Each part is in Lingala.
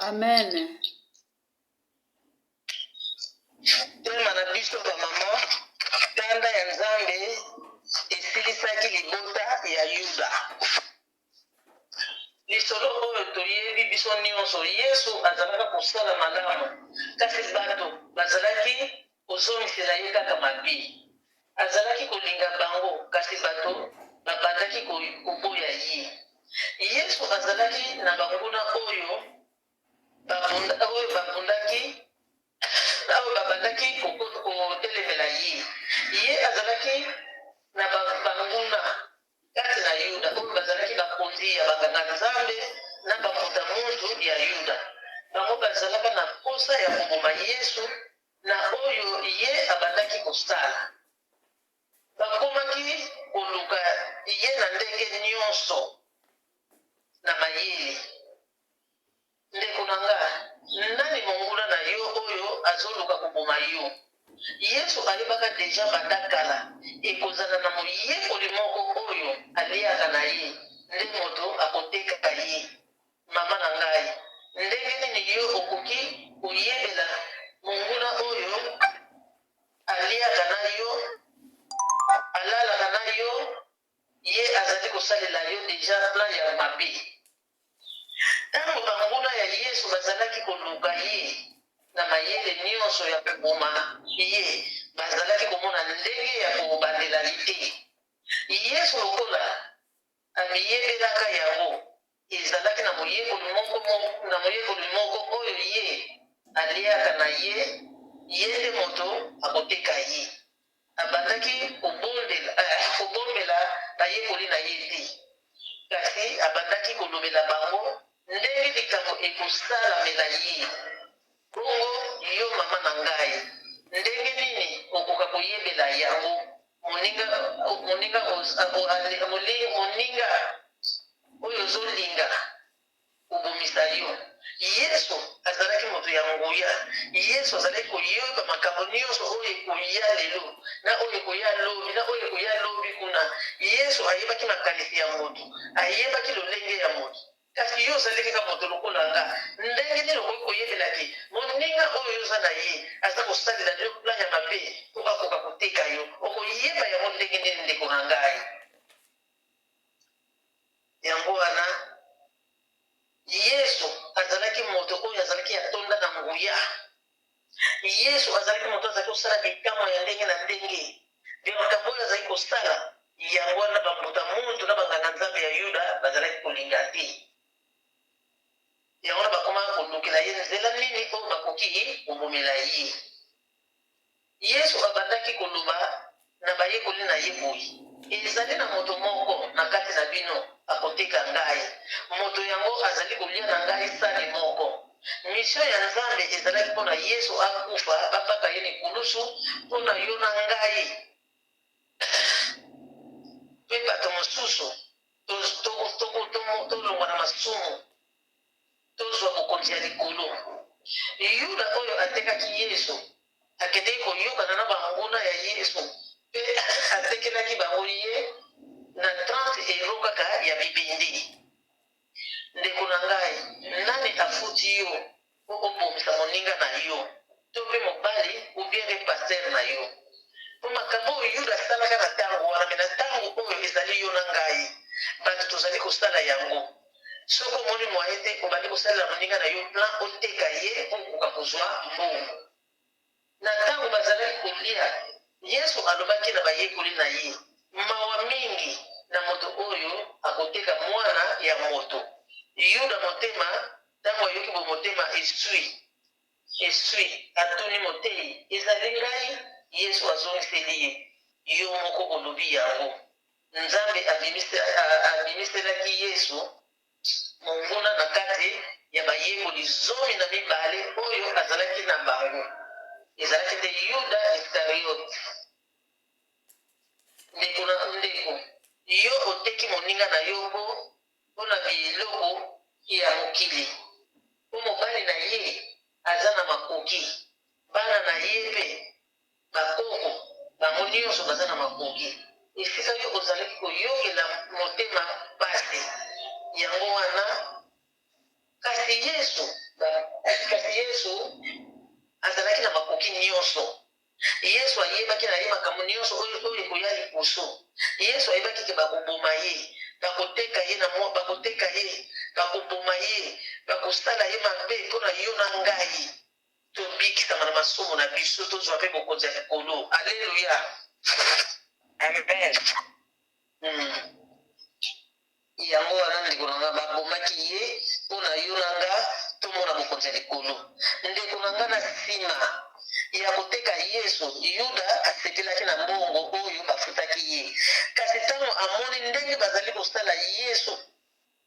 Amen. Tema na biso ba mama tanda ya Nzambe esilisaki libota ya Yuda. Lisolo oyo toyebi biso nyonso Yesu azalaka kosala malamu kasi bato bazalaki kozomisela ye kaka mabe. Azalaki kolinga bango kasi bato babandaki koboya ye. Yesu azalaki na banguna oyo babandaki kotelemela ye. Ye azalaki na banguna kati na Yuda oyo bazalaki bakonzi ya banganga Nzambe na bamuta muntu ya Yuda. Bango bazalaka na posa ya koboma Yesu na oyo ye abandaki kosala. Bakomaki koluka ye na ndenge nyonso na mayele. Ndeko na nga, nani mongula na yo oyo azoluka koboma yo? Yesu ayebaka deja bandakala ekozala na moyekoli moko oyo aliaka na ye nde moto akotekaka ye. Mama na ngai, ndenge nini yo okoki koyebela monguna oyo aliaka na yo alalaka na yo ye azali kosalela yo deja plan ya mabe? Tango banguna ya Yesu bazalaki koluka ye na mayele nyonso ya koboma ye, bazalaki komona ndenge ya kobandela lite. Yesu lokola amiyebelaka yango ezalaki na moyekoli moko oyo ye aliaka na ye nde moto akoteka ye. Abandaki kobombela bayekoli na ye te, kasi abandaki kolobela bango ndenge likambo ekosalamela ye. Bongo yo mama na ngai, ndenge nini okoka koyebela yango moninga oyo ozolinga kobomisa yo? Yesu azalaki moto ya nguya. Yesu azalaki koyeba makambo nyonso oyo ekoya lelo na oyo ekoya lobi na oyo ekoya lobi kuna. Yesu ayebaki makanisi ya moto, ayebaki lolenge ya moto. Kasi yo ozalaki ka moto lokola nga, ndenge nini okoki koyebelaki moninga oyo oza na ye aza kosalela yo plan ya mabe mpo akoka koteka yo? Okoyeba yango ndenge nini ndeko na ngai? Yango wana Yesu azalaki moto oyo azalaki atonda na nguya. Yesu azalaki moto azalaki kosala bikamwa ya ndenge na ndenge. Makambo oyo azalaki kosala yango wana bamuta muntu na banganga Nzambe ya Yuda bazalaki kolinga te. Yango wana bakomaka kolukela ye nzela nini oyo bakoki kobomela ye. Yesu ye boye ezali na moto moko na kati na bino akoteka ngai moto yango azali kolia na ngai sani moko mission ya nzambe ezalaki mpona yesu akufa bapaka ye likulusu mpona yo na ngai mpe bato mosusu tolongwa na masumu tozwa bokonzi ya likolo yuda oyo atekaki yesu akendeki koyokana na banguna ya yesu mpe atekelaki bango ye na 30 euro kaka ya bibindi ndeko na ngai nani afuti yo po obomisa moninga na yo to mpe mobali ubienge paster na yo po makambo oyo yuda asalaka na ntango wana me na ntango oyo ezali yo na ngai bato tozali kosala yango soki omoni mwaye te obandi kosalela moninga na yo plan oteka ye po okoka kozwa mbongo na ntango bazalaki kolia yesu alobaki na bayekoli na ye mawa mingi na moto oyo akoteka mwana ya moto yuda motema ntango ayoki bo motema eswi atuni motei ezali ngai yesu azongiseli ye yo moko olobi yango nzambe abimiselaki yesu monguna na kati ya bayekoli 12 oyo azalaki na bango ezalaki te yuda iskariote ndeko na ndeko yo oteki moninga na yo mpona biloko ya mokili mpo mobali na ye aza na makoki bana na ye mpe bakoko bango nyonso baza na makoki esika yo ozalaki koyokela motema pasi yango wana kasi yesu azalaki na makoki nyonso yesu ayebaki na ye makambo nyonso oyo ekoya liboso yesu ayebaki ke bakoboma ye bakoteka ye bakoteka ye bakoboma ye bakosala ye mabe mpona yo na ngai tobikisama na masumu na biso tozwa mpe bokonzi ya likolo alleluya amen yango wana ndeko na nga babomaki ye mpona yo na nga tomona bokonzi ya likolo ndeko na nga na nsima ya koteka yesu yuda asepelaki na mbongo oyo bafutaki ye kasi ntango amoni ndenge bazali kosala yesu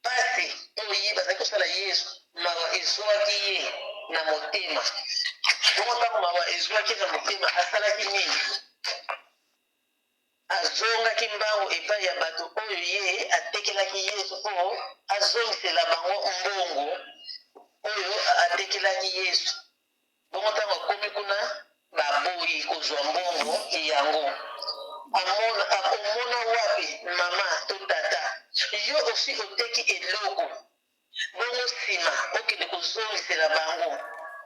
pasi oyo ye bazali kosala yesu mawa ezwaki ye na motema bongo ntango mawa ezwaki na motema asalaki nini azongaki mbango epai ya bato oyo ye atekelaki yesu mpo azongisela bango mbongo oyo atekelaki yesu bongo ntango akomi kuna baboyi kozwa mbongo yango omona wapi mama to tata yo osi oteki eloko bongo nsima okende kozongisela bango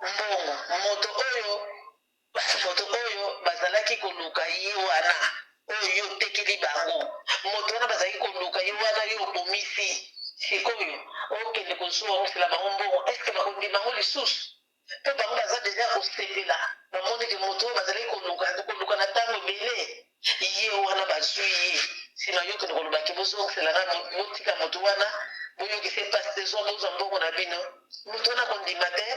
mbongo moto oyo bazalaki koluka ye wana oyo yo otekeli bango moto wana bazalaki koluka ye wana yo obomisi sikoyo okende kozongisela bango mbongo eske bakondima bango lisusu mpe bango baza deja kosepela bamoni ke moto oyo bazalaki koluka na ntango ebele ye wana bazwi ye nsima yo kende kolobaki bozongiselanga botika moto wana boyokisa epasi te zwa bozwa mbongo na bino moto wana kondima te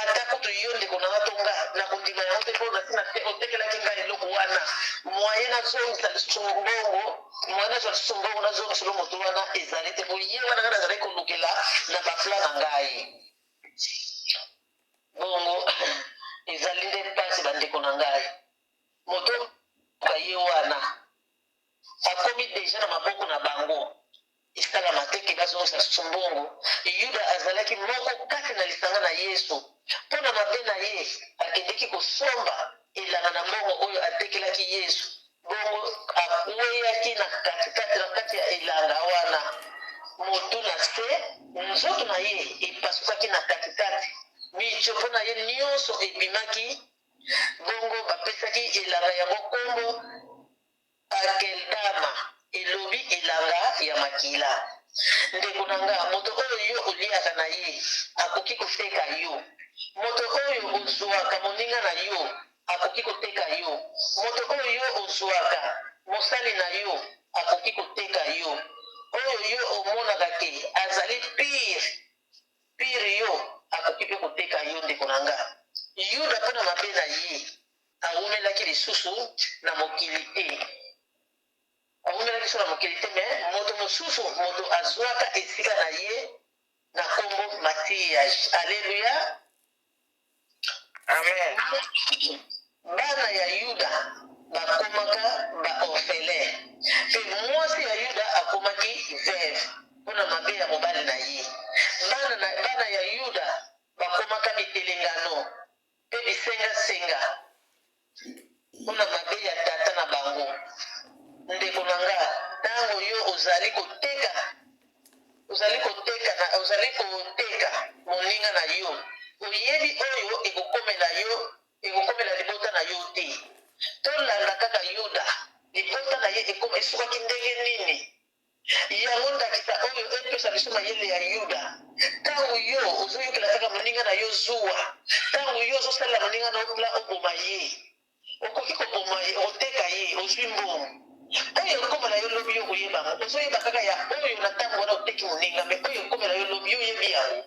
ata kutu yo ndeko nanga tonga nakondima yango te mpo nasina te otekelaki ngai eloko wana mwaye nazongisa lisusu mbongo mwaye nazwa lisusu mbongo nazongiselo moto wana ezali te po ye wana ngai nazalaki kolukela na bapla na ngai bongo ezali nde mpasi bandeko na ngai moto ye wana akomi deja na maboko na bango esalama te ke bazongisa lisusu mbongo yuda azalaki moko kati na lisanga na yesu mpo na mabe na ye akendeki kosomba elanga na mbongo oyo atekelaki yesu bongo akweyaki na kati ya elanga wana motu na se nzoto na ye epasukaki na katikati michopo na ye nyonso ebimaki bongo bapesaki elanga yango kombo akeldama elobi elanga ya makila ndeko na nga moto oyo yo oliaka na ye akoki koteka yo moto oyo ozwaka moninga na yo akoki koteka yo moto oyo yo ozwaka mosali na yo akoki koteka yo oyo yo omonaka ke azali pire yo akoki mpe koteka yo ndeko na nga yuda mpona mabe na ye awumelaki lisusu na mokili te bawumelaki so na mokili te me moto mosusu moto azwaka esika na ye na kombo Matiyasi. Alleluya. Amen. Bana ya Yuda bakomaka baorphelin mpe mwasi ya Yuda akomaki veuve mpona mabe ya mobali na ye. Bana ya Yuda bakomaka bitelengano mpe bisengasenga mpona mabe ya tata na bango. Ndeko na nga, ntango yo ozali koteka moninga na yo, oyebi oyo ekokomela libota na yo te. Tolanda kaka Yuda, libota na ye esukaki ndenge nini. Yango ndakisa oyo epesa biso mayele ya Yuda. Ntango yo ozoyokela kaka moninga na yo zuwa, ntango yo ozosalela moninga na yo pla oboma ye, okoki koboma ye, oteka ye, ozwi mbongo. Oyo ekomela yo lobi yo koyeba, ozoyeba kaka ya oyo na ntango wana oteki moninga, me oyo ekomela yo lobi yo oyebi yango.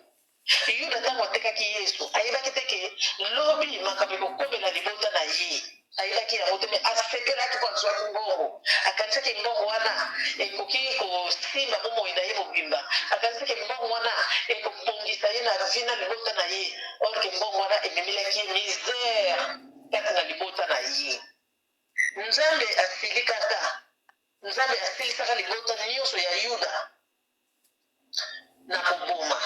Yuda ntango atekaki Yesu ayebaki te ke lobi makambo ekokomela libota na ye, ayebaki yango te, me asepelaki po azwaki mbongo. Akanisaki mbongo wana ekoki kosimba bomoi na ye mobimba, akanisaki mbongo wana ekobongisa ye na vi na libota na ye, orke mbongo wana ememelaki ye misere kati na libota na ye. Nzambe asilisaka libota nyonso ya Yuda na koboma.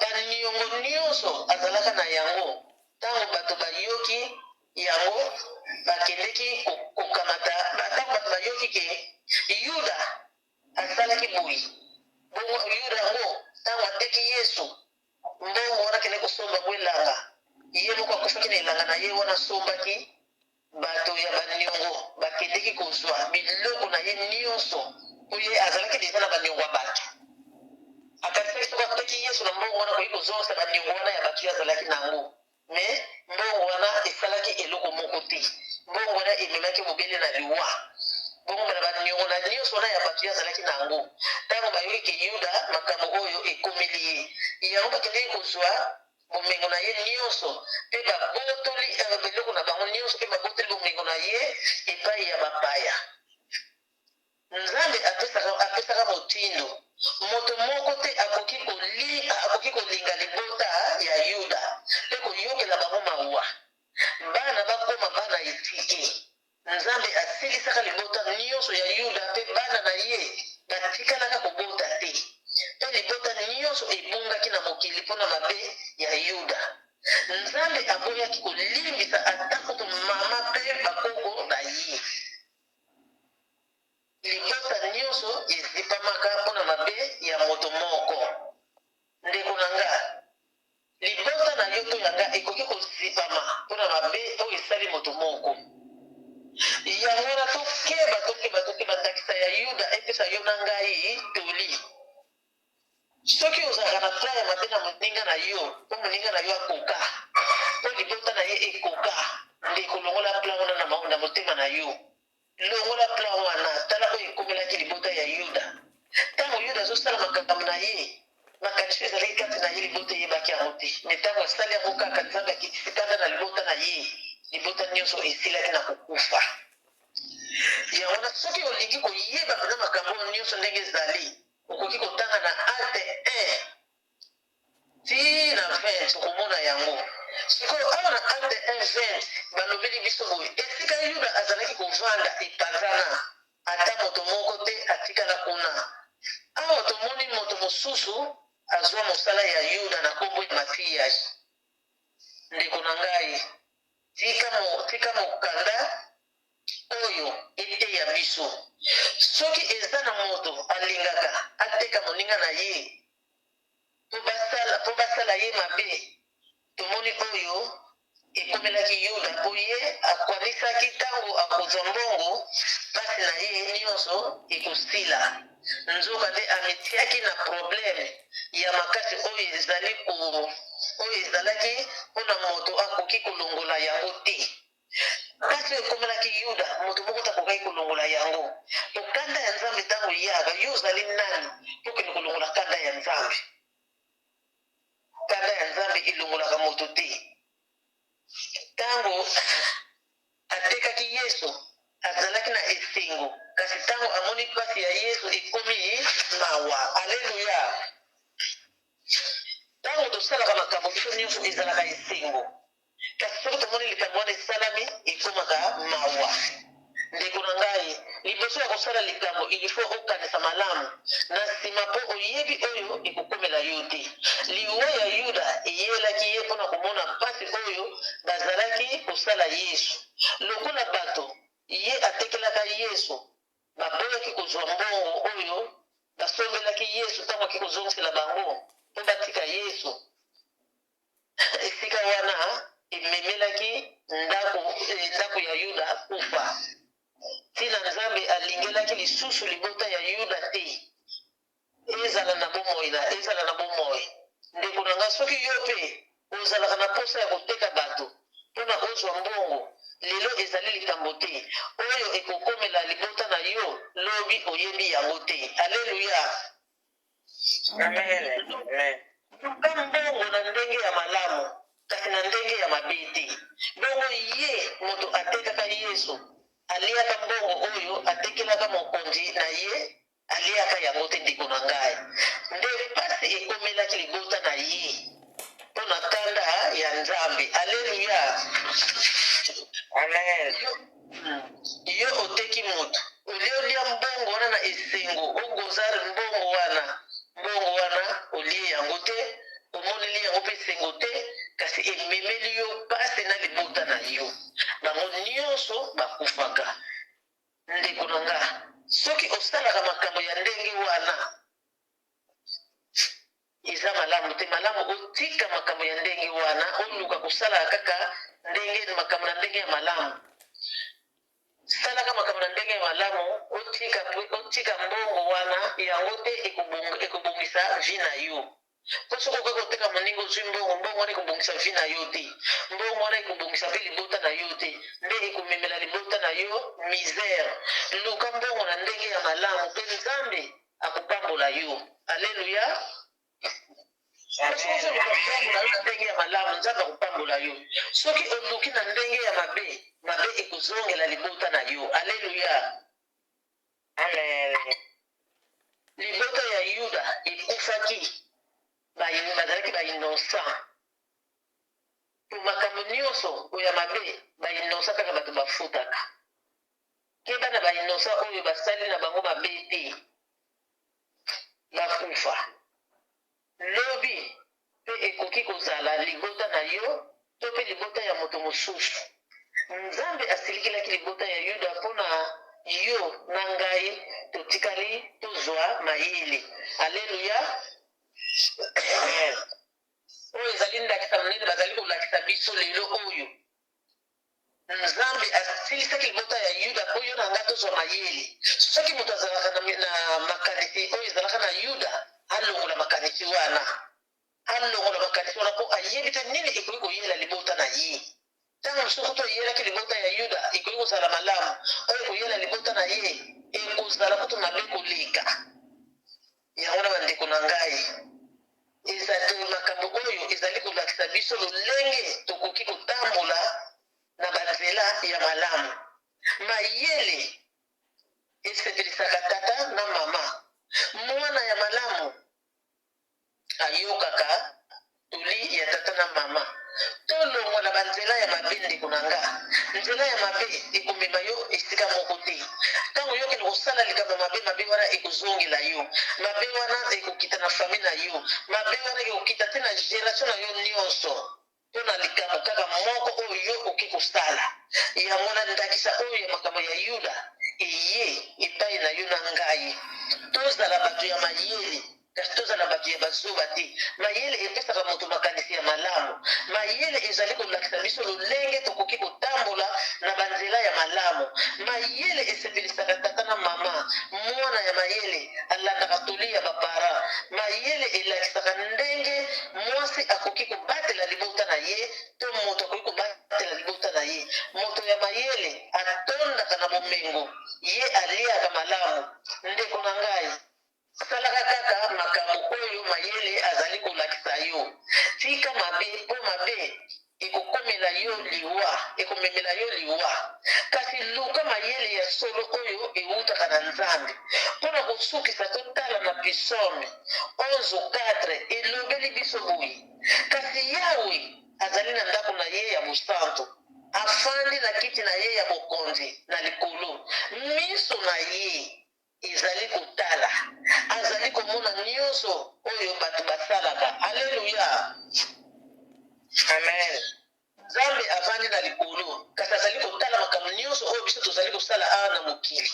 Baniongo nyonso azalaka na yango, ntango bato bayoki yango bakendeki kokamata. Ntango bato bayoki ke Yuda asalaki boyi, bongo Yuda yango ntango ateki Yesu, mbongo wana kende kosomba bwelanga, ye moko akufaki na elanga na ye wana asombaki. Bato ya baniongo bakendeki kozwa biloko na ye nyonso, oye azalaki deja na baniongo ya bato. Akanisaki soki ateki Yesu na mbongo wana koyi kozongisa baniongo wana ya bato azalaki nango, me mbongo wana esalaki eloko moko te. Mbongo wana ememaki mobele na liwa, bongo na baniongo na nyonso wana ya bato azalaki nango. Ntango bayoki ke Yuda makambo oyo ekomeli ye, yango bakendeki kozwa bomengo na ye nyonso mpe babotoli biloko na bango nyonso mpe babotoli bomengo na ye epai ya bapaya. Nzambe apesaka motindo, moto moko te akoki kolinga libota ya Yuda mpe koyokela bango mawa, bana bakoma bana etike. Nzambe asilisaka libota nyonso ya Yuda mpe bana na ye batikalaka kobota te, mpe libota nyonso ebungaki na mokili mpona mabe ya Yuda. Nzambe aboyaki kolimbisa ata kutu mama mpe bakoko na ye. Libota nyonso ezipamaka mpona mabe ya moto moko. Ndeko na nga, libota na yo to yanga ekoki kozipama mpona mabe oyo esali moto moko. Yango wana tokeba ndakisa ya Yuda epesa yo na ngai toli. Soki ozalaka na plan ya mabe na moninga na yo, mpo moninga na yo akoka, mpo libota na ye ekoka, ndeko longola plan wana na motema na yo. Longola plan wana, tala oyo ekomelaki libota ya Yuda. Ntango Yuda azosala makambo na ye, makanisi ezalaki kati na ye, libota eyebaki yango te. Me ntango asali yango kaka, Nzambe akitisi kanda na libota na ye, libota nyonso esilaki na kokufa. Yango wana soki olingi koyeba mpena makambo nyonso ndenge ezali, okoki kotanga na Acte 1 ti na 20 okomona yango. Sikoyo awa na Acte 1:20 balobeli biso boye, esika Yuda azalaki kovanda epanzana, ata moto moko te atikala kuna. Awa tomoni moto mosusu azwa mosala ya Yuda na kombo ya Matiyasi. Ndeko na ngai, tika mokanda oyo eteya biso. Soki eza na moto alingaka ateka moninga na ye po basala ye mabe, tomoni oyo ekomelaki Yuda po ye akwanisaki ntango akozwa mbongo, pasi na ye nyonso ekosila. Nzoka nde amitiaki na probleme ya makasi oyo ezalaki mpona moto akoki kolongola yango te. Kasi ekomelaki Yuda, moto moko takokaki kolongola yango. To kanda ya Nzambe ntango yaka, yo ozali nani pokende kolongola kanda ya Nzambe? Kanda ya Nzambe elongolaka moto te. Ntango atekaki Yesu, azalaki na esengo kasi ntango amoni mpasi ya yesu ekomi mawa. Alleluya. Ntango tosalaka makambo biso nyonso ezalaka esengo kasi soki tomoni likambo wana esalami ekomaka mawa. Ndeko na ngai liboso ya kosala likambo ilifo okanisa malamu na nsima mpo oyebi oyo ekokomela yo te. Liwa ya yuda eyelaki ye mpona komona mpasi oyo bazalaki kosala yesu. Lokola bato ye atekelaka yesu baboyaki kozwa mbongo oyo basombelaki yesu ntango aki kozongisela bango mpo batika yesu. Esika wana ememelaki ndako ya yuda kufa. Tina Nzambe alingelaki lisusu libota ya yuda te ezala na bomoi. Ndeko na nga soki yo mpe ozalaka na posa ya koteka bato mpona ozwa mbongo lelo ezali likambo te oyo ekokomela libota na yo lobi oyebi yango te. Alleluya. Amen. Luka mbongo na ndenge ya malamu kasi na ndenge ya mabe te. Bongo ye moto atekaka yesu aliaka mbongo oyo atekelaka mokonzi na ye aliaka yango te. Ndeko na ngai nde pasi ekomelaki libota na ye mpo na kanda ya Nzambe. Alleluya. Amen. Yo oteki moto oliolia mbongo wana na esengo ogozare mbongo wana olie yango te omoneli yango mpe esengo te kasi ememeli yo pasi na libota na yo. Bango nyonso bakufaka. Ndeko na nga soki osalaka makambo ya ndenge wana eza malamu te. Malamu otika makambo ya ndenge wana oluka kosala kaka makambo na ndenge ya malamu. Salaka makambo na ndenge ya malamu otika mbongo wana yango te ekobongisa vi na yo. Po soki okoki koteka moninga ozwi mbongo wana ekobongisa vi na yo te. Mbongo wana ekobongisa mpe libota na yo te nde ekomemela libota na yo misere. Luka mbongo na ndenge ya malamu mpe Nzambe akopambola yo. Alleluya. Soki mbongo na yo na ndenge ya malamu Nzambe akopambola yo. Soki oluki na ndenge ya mabe ekozongela libota na yo. Alleluya. Amen. Libota ya yuda ekufaki bazalaki bainocent. Po makambo nyonso oyo ya mabe bainocent kaka bato bafutaka. Ke bana bainocent oyo basali na bango mabe te bakufa. Lobi mpe ekoki kozala libota na yo to mpe libota ya moto mosusu. Nzambe asilikelaki libota ya yuda mpona yo na ngai totikali tozwa mayele. Alleluya. Oyo ezali ndakisa monene bazali kolakisa biso lelo oyo Nzambe asilisaki libota ya yuda mpo yo na ngai tozwa mayele. Soki moto azalaka na makanisi oyo ezalaka na yuda alongola makanisi wana mpo ayebi te nini ekoki koyela libota na ye. Ntango mosusu toyelaki libota ya yuda ekoki kozala malamu oyo koyela libota na ye ekozala kutu mabe koleka. Yango na bandeko na ngai ezali makambo oyo ezali kolakisa biso lolenge tokoki kotambola na banzela ya malamu. Mayele esepelisaka tata na mama. Mwana ya malamu ayokaka toli ya tata na mama. Tolongola banzela ya mabe ndeko na nga. Nzela ya mabe ekomema yo esika moko te. Ntango oyokeli kosala likambo mabe wana ekozongela yo. Mabe wana ekokita na fami na yo. Mabe wana ekokita te na generation na yo nyonso. Mpona likambo kaka moko oyo yo oki kosala. Yango na ndakisa oyo ya makambo ya yuda eye epai na yo na ngai. Tozala bato ya mayele kasi tozala bato ya bazoba te. Mayele epesaka moto makanisi ya malamu. Mayele ezali kolakisa biso lolenge tokoki kotambola na banzela ya malamu. Mayele esepelisaka tata na mama. Mwana ya mayele alandaka toli ya bapara. Mayele elakisaka ndenge mwasi akoki kobatela libota na ye to moto akoki kobatela libota na ye. Moto ya mayele atondaka na bomengo ye aliaka malamu. Ndeko na ngai salaka kaka makambo oyo mayele azali kolakisa yo. Tika mabe mpo mabe ekoko ekomela yo liwa ekomemela yo liwa kasi luka mayele ya solo oyo eutaka na nzambe mpona kosukisa totala na Psaume 11:4 elobeli biso boye kasi yawe azali na ndako na ye ya bosantu afandi na kiti na ye ya bokonzi na likolo miso na ye ezali kotala azali komona nyonso oyo bato basalaka. Alleluya, Amen. nzambe avandi na likolo kasi azali kotala makambo nyonso oyo biso tozali kosala awa na mokili.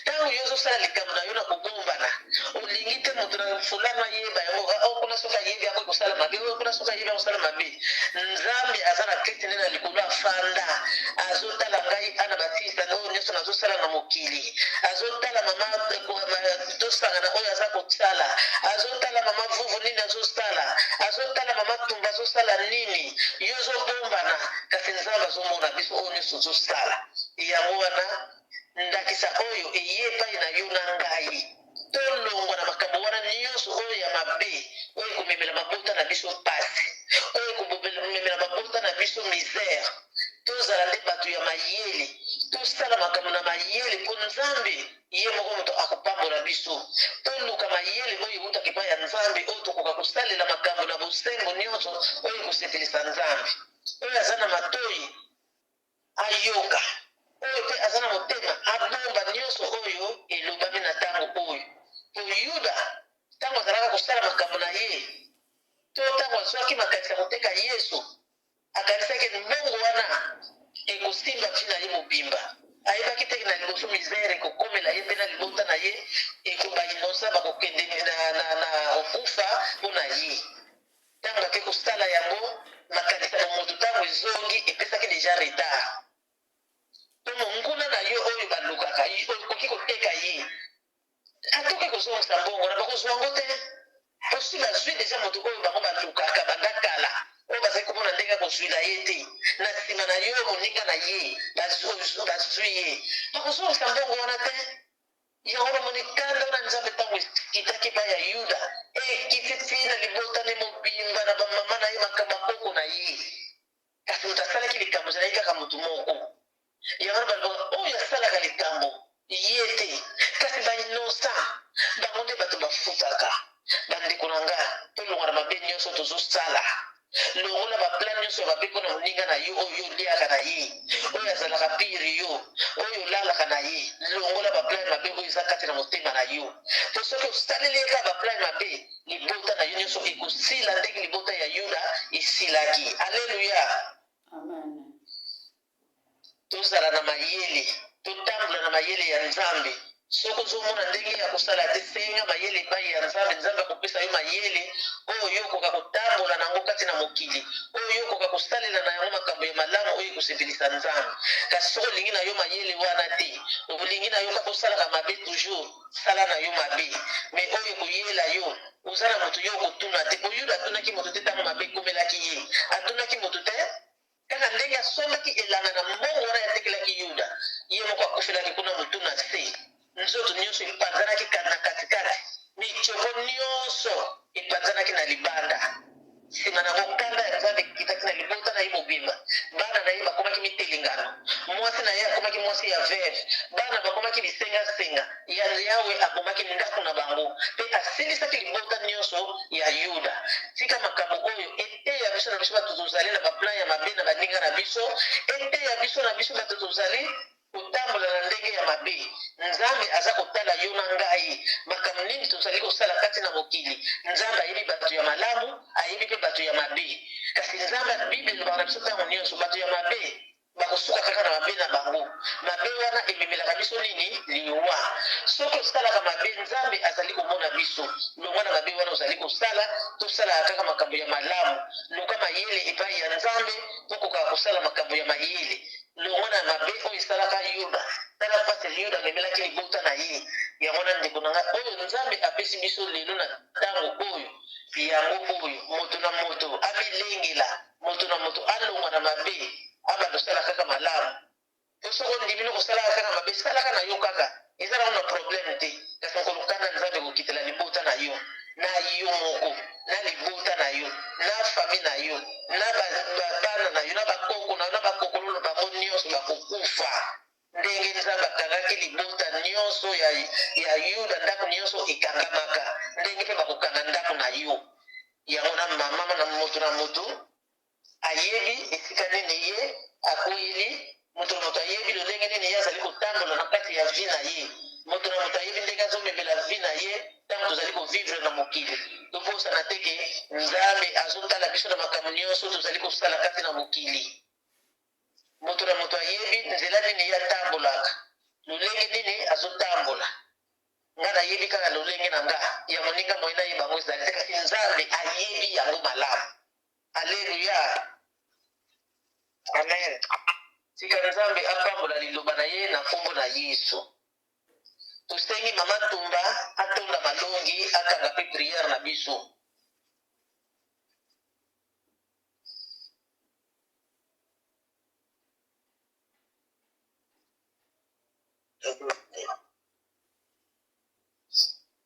Ntango yo ozosala likambo na yo na kobombana olingi te moto na fulano ayeba yango kuna soki ayebi akoki kosala mabe oyo kuna soki ayebi akosala mabe. Nzambe aza na kiti nde na likolo afanda azotala ngai ana batista oyo nyonso nazosala na mokili, azotala mama tosangana oyo aza kosala, azotala mama vuvu nini azosala, azotala mama tumba azosala nini, yo ozobombana kasi nzambe azomona biso oyo nyonso ozosala. Yango wana ndakisa oyo eye epai na yo na ngai tolongwa na makambo wana nyonso oyo ya mabe oyo ekomemela mabota na biso pasi oyo ekomemela mabota na biso misere. Tozala nde bato ya mayele tosala makambo na mayele mpo nzambe ye moko moto akopambola biso. Toluka mayele oyo eutaka epai ya nzambe oyo tokoka kosalela makambo na bosembo nyonso oyo ekosepelisa nzambe. Oyo aza na matoyi ayoka, oyo mpe aza na motema abomba nyonso oyo elobami na ntango oyo. Po Yuda ntango azalaka kosala makambo na ye to ntango azwaki makanisi ya koteka Yesu akanisaki mbongo wana ekosimba ntina ye mobimba. Ayebaki teke na liboso misere ekokomela ye mpe na libota na ye ekobainosa bakokende na okufa mpo na ye. Ntango ake kosala yango makanisi ya moto ntango ezongi epesaki deja retard. To monguna na yo oyo balukaka okoki koteka ye atoki kozongisa mbongo na bakozwa yango te posi bazwi deja moto oyo bango balukaka banda kala oyo bazali komona ndenge kozwila ye te na nsima na yo moninga na ye bazwi ye bakozongisa mbongo wana te. Yango namoni kanda wana nzambe ntango ekitaki epai ya Yuda ekiti ntina libota ne mobimba na bamama na ye makambo akoko na ye kasi moto asalaki likambo ezalaki kaka motu moko. Yango balobaka oyo asalaka likambo ye te kasi bainosa bango nde bato bafutaka. Bandeko na nga tolonga na mabe nyonso tozosala longola baplan nyonso ya mabe mpona moninga na yo oyo oliaka na ye oyo azalaka pire yo oyo olalaka na ye longola baplan mabe oyo eza kati na motema na yo. Po soki osaleli eka baplan mabe libota na yo nyonso ekosila ndenge libota ya Yuda esilaki. Alleluya, tozala na mayele totambola na mayele ya nzambe. Soki ozomona ndenge ya kosala te senga mayele epai ya nzambe. Nzambe akopesa yo mayele oyo yo okoka kotambola nango kati na mokili oyo yo okoka kosalela na yango makambo ya malamu oyo ekosepelisa nzambe. Kasi soki olingi na yo mayele wana te olingi na yo kaka osalaka mabe toujours sala na yo mabe me oyo ekoyela yo oza na moto yo okotuna te. Oyuda atunaki moto te ntango mabe ekomelaki ye atunaki moto te kaka ndenge asombaki elanga na mbongo wana yatekelaki Yuda ye moko akufelaki kuna motu na se. Nzoto nyonso epanzanaki na katikati michopo nyonso epanzanaki na libanda. Nsima na mokanda ya nzambe ekitaki na libota na ye mobimba. Bana na ye bakomaki mitelingano, mwasi na ye akomaki mwasi ya veve, bana bakomaki bisengasenga ya yawe akomaki ndako na bango mpe asilisaki libota nyonso ya Yuda. Tika makambo oyo eteya biso na biso bato tozali na baplan ya mabe na baninga na biso eteya biso na biso bato tozali kotambola na ndenge ya mabe. Nzambe aza kotala yo na ngai makambo nini tozali kosala kati na mokili. Nzambe ayebi bato ya malamu ayebi mpe bato ya mabe. Kasi nzambe bible elobaka na biso ntango nyonso bato ya mabe bakosuka kaka na mabe na bango. Mabe wana ememelaka biso nini liwa. Soki osalaka mabe nzambe azali komona biso longwa na mabe wana ozali kosala tosalaka kaka makambo ya malamu. Luka mayele epai ya nzambe tokokaka kosala makambo ya mayele longo na mabe oyo esalaka Yuda. Tala mpasi Yuda amemelaki libota na ye. Yango na ndeko na ngai oyo nzambe apesi biso lelo na ntango oyo yango oyo moto na moto abilengela moto na moto alongwa na mabe abanda osala kaka malamu. Po soko ondimi kosalaka kaka mabe salaka na yo kaka ezalaka na probleme te kasi okolukana nzambe kokitela libota na yo moko na libota na yo na fami na yo na bana na yo na nyonso bakokufa ndenge nzambe akangaki libota nyonso ya yuda ndako nyonso ekangamaka ndenge mpe bakokanga ndako na yo yango na mama na moto ayebi esika nini ye akweli moto na moto ayebi lolenge nini ye azali kotambola na kati ya vi na ye moto na moto ayebi ndenge azomemela vi na ye ntango tozali kovivre na mokili tobosana teke nzambe azotala biso na makambo nyonso tozali kosala kati na mokili moto na moto ayebi nzela nini ye atambolaka lolenge nini azotambola nga nayebi kaka lolenge na nga ya moninga moi nayeba yango ezali te kasi nzambe ayebi yango malamu alleluya Amen. tika nzambe apambola liloba na ye na nkombo na yesu tosengi mama tumba atonda malongi akanga mpe priere na biso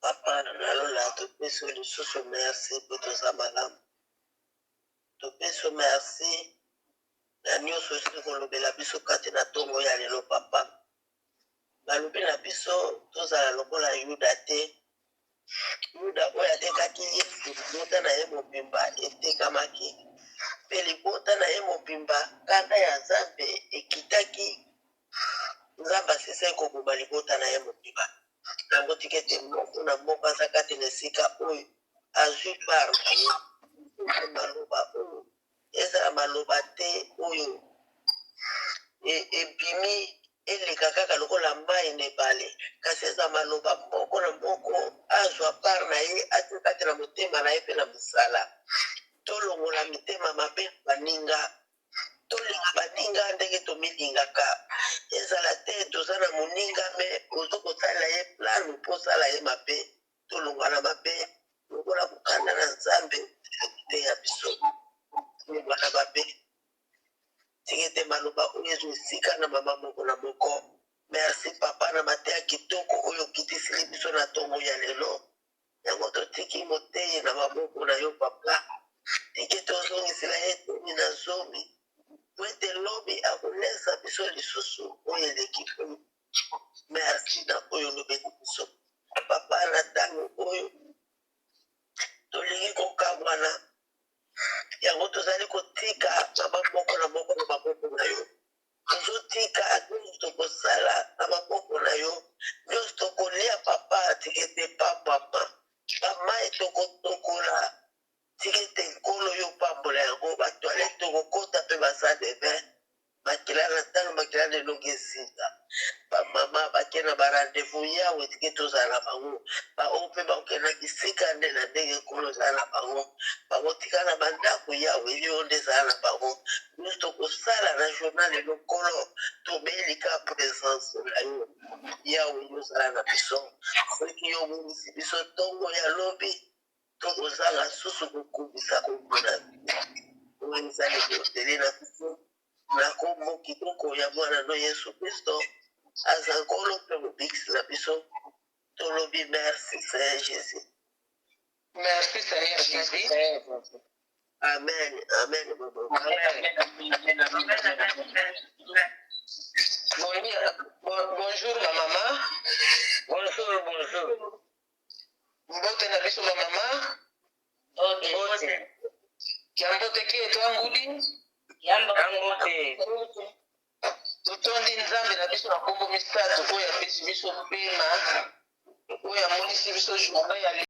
Papa, nalola topesi lisusu merci po toza malamu. Topesi merci na nyonso esili kolobela biso kati na ntongo ya lelo papa. Balobi na biso tozala lokola Yuda te. Yuda oyo atekaki Yesu libota na ye mobimba etekamaki. Mpe libota na ye mobimba kanda ya Nzambe ekitaki. Nzambe asisa ekoboma libota na ye mobimba. Nango tikete moko na moko aza kati na esika oyo azwi par na ye maloba oyo ezala maloba te oyo ebimi eleka kaka lokola mai na ebale kasi eza maloba moko na moko azwa par na ye atie kati na motema na ye mpe na mosala tolongola mitema mabe baninga tolinga baninga ndenge tomilingaka ezala te toza na moninga me ozo kosala ye planu mpo osala ye mabe tolongana mabe lokola kokanda na Nzambe te ya biso tolongana mabe tingete maloba oyo ezwa esika na mama moko na moko merci papa na mateya kitoko oyo okitisili biso na ntongo ya lelo yango totiki moteye na maboko na yo papa tingete ozongisela ye toni na zomi po ete lobi akolesa biso lisusu oyo eleki oyo merci na oyo olobeli biso papa na ntango oyo tolingi kokabwana yango tozali kotika mama moko na moko na maboko na yo tozotika nyonso tokosala na maboko na yo nyonso tokolia papa tikete papa bamai tokotokola tikete nkolo yo pambola yango batoale tokokota mpe basa deve makila na ntano makila na elongi esika bamama bake na barandevous yawe tike tozala na bango bao mpe bakokenda bisika nde na ndenge nkolo ezala na bango bakotika na bandako yawe yo nde ezala na bango nyonso tokosala na journal elokolo tobelika présence na yo yawe yo ozala na biso soki yo omonisi biso ntongo ya lobi tokozanga susu kokubisa komona oyo ezali kotele na biso na kombo kitoko ya mwana no Yesu Kristo aza nkolo mpe mobikisi na biso tolobi merci Seigneur Jésus. merci Seigneur Jésus. Amen, amen, maman. Bonjour ma maman. Bonjour. Mbote na biso ma maman. Okay. Kiambote kie twanguli. Yambote. Tutondi Nzambe na biso na kombo misato oyo apesi biso pema oyo amonisi biso journée ya